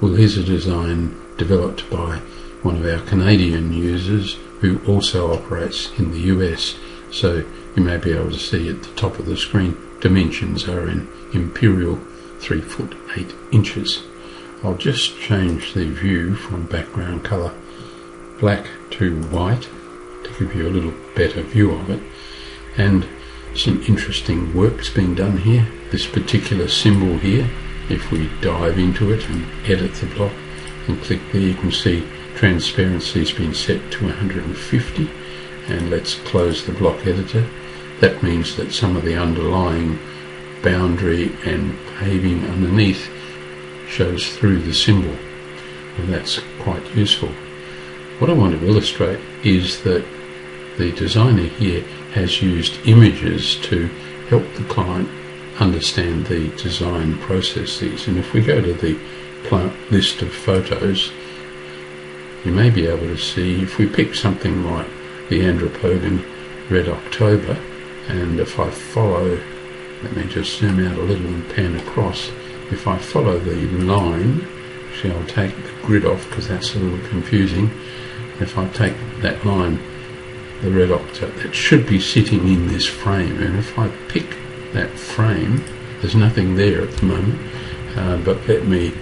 Well, here's a design developed by one of our Canadian users who also operates in the US. So you may be able to see at the top of the screen, dimensions are in imperial 3 foot 8 inches. I'll just change the view from background colour black to white to give you a little better view of it. And some interesting work's been done here. This particular symbol here, if we dive into it and edit the block and click there, you can see transparency has been set to 150. And let's close the block editor. That means that some of the underlying boundary and paving underneath shows through the symbol, and that's quite useful. What I want to illustrate is that the designer here has used images to help the client understand the design processes. And if we go to the list of photos, you may be able to see, if we pick something like the Andropogon Red October, and if I follow, let me just zoom out a little and pan across, if I follow the line, actually I'll take the grid off because that's a little confusing. If I take that line, the Red October, that should be sitting in this frame, and if I pick that frame, there's nothing there at the moment, but let me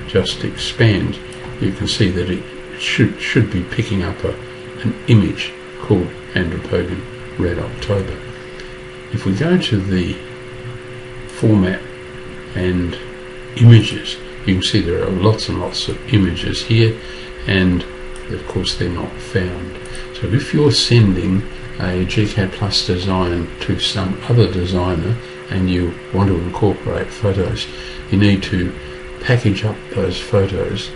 just expand. You can see that it should be picking up an image called Andropogon Red October. If we go to the format and images, you can see there are lots and lots of images here, and of course they're not found. So if you're sending a gCADPlus design to some other designer and you want to incorporate photos, you need to package up those photos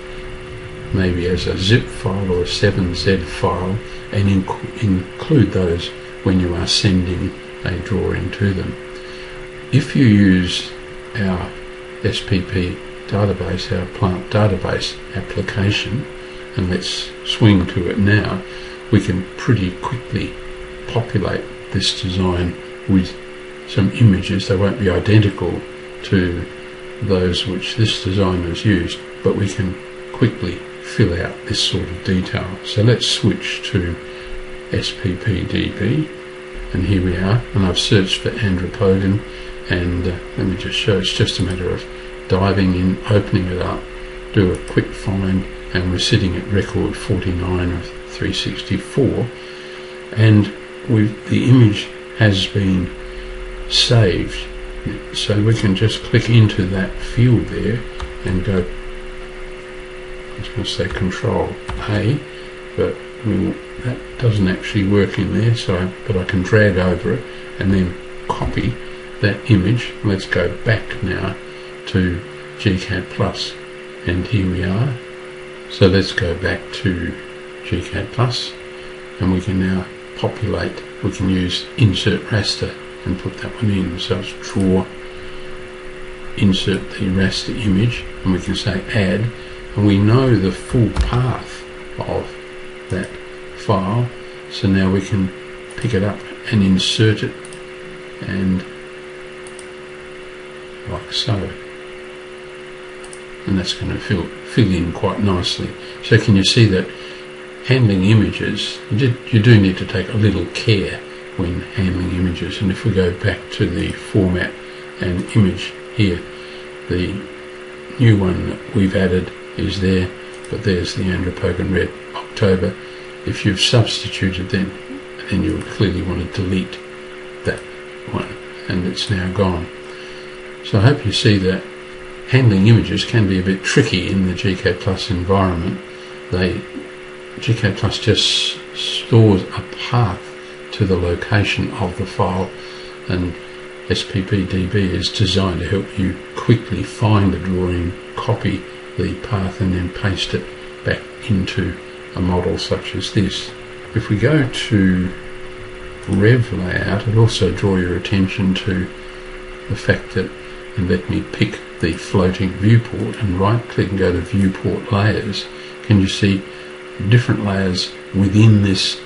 maybe as a zip file or a 7Z file and include those when you are sending a drawing to them. If you use our SPP database, our plant database application, and let's swing to it now, we can pretty quickly populate this design with some images. They won't be identical to those which this designer has used, but we can quickly fill out this sort of detail. So let's switch to SPPDB, and here we are, and I've searched for Andropogon, and let me just show, it's just a matter of diving in, opening it up, do a quick find, and we're sitting at record 49 of 364, and the image has been saved. So we can just click into that field there and go, I was going to say Control A, but that doesn't actually work in there, but I can drag over it and then copy that image. Let's go back now to gCADPlus, and here we are. So let's go back to gCADPlus, and we can now populate. We can use insert raster and put that one in. So let's draw, insert the raster image, and we can say add, and we know the full path of that file, so now we can pick it up and insert it, and like so, and that's going to fill in quite nicely. So can you see that handling images, you do need to take a little care when handling images. And if we go back to the format and image here, the new one that we've added is there, but there's the Andropogon Red October. If you've substituted then you would clearly want to delete that one, and it's now gone. So I hope you see that handling images can be a bit tricky in the gCADPlus environment. gCADPlus just stores a path to the location of the file, and SPPDB is designed to help you quickly find the drawing, copy the path, and then paste it back into a model such as this. If we go to Rev Layout, it'll also draw your attention to the fact that, and let me pick the floating viewport and right click and go to Viewport Layers. Can you see different layers within this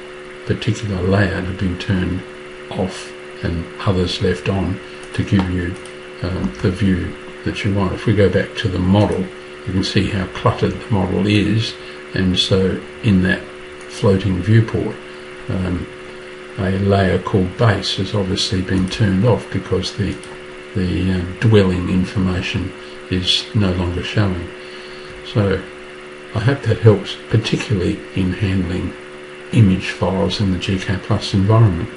particular layout have been turned off and others left on to give you the view that you want. If we go back to the model you can see how cluttered the model is, and so in that floating viewport a layer called base has obviously been turned off because the dwelling information is no longer showing. So I hope that helps, particularly in handling image files in the gCADPlus environment.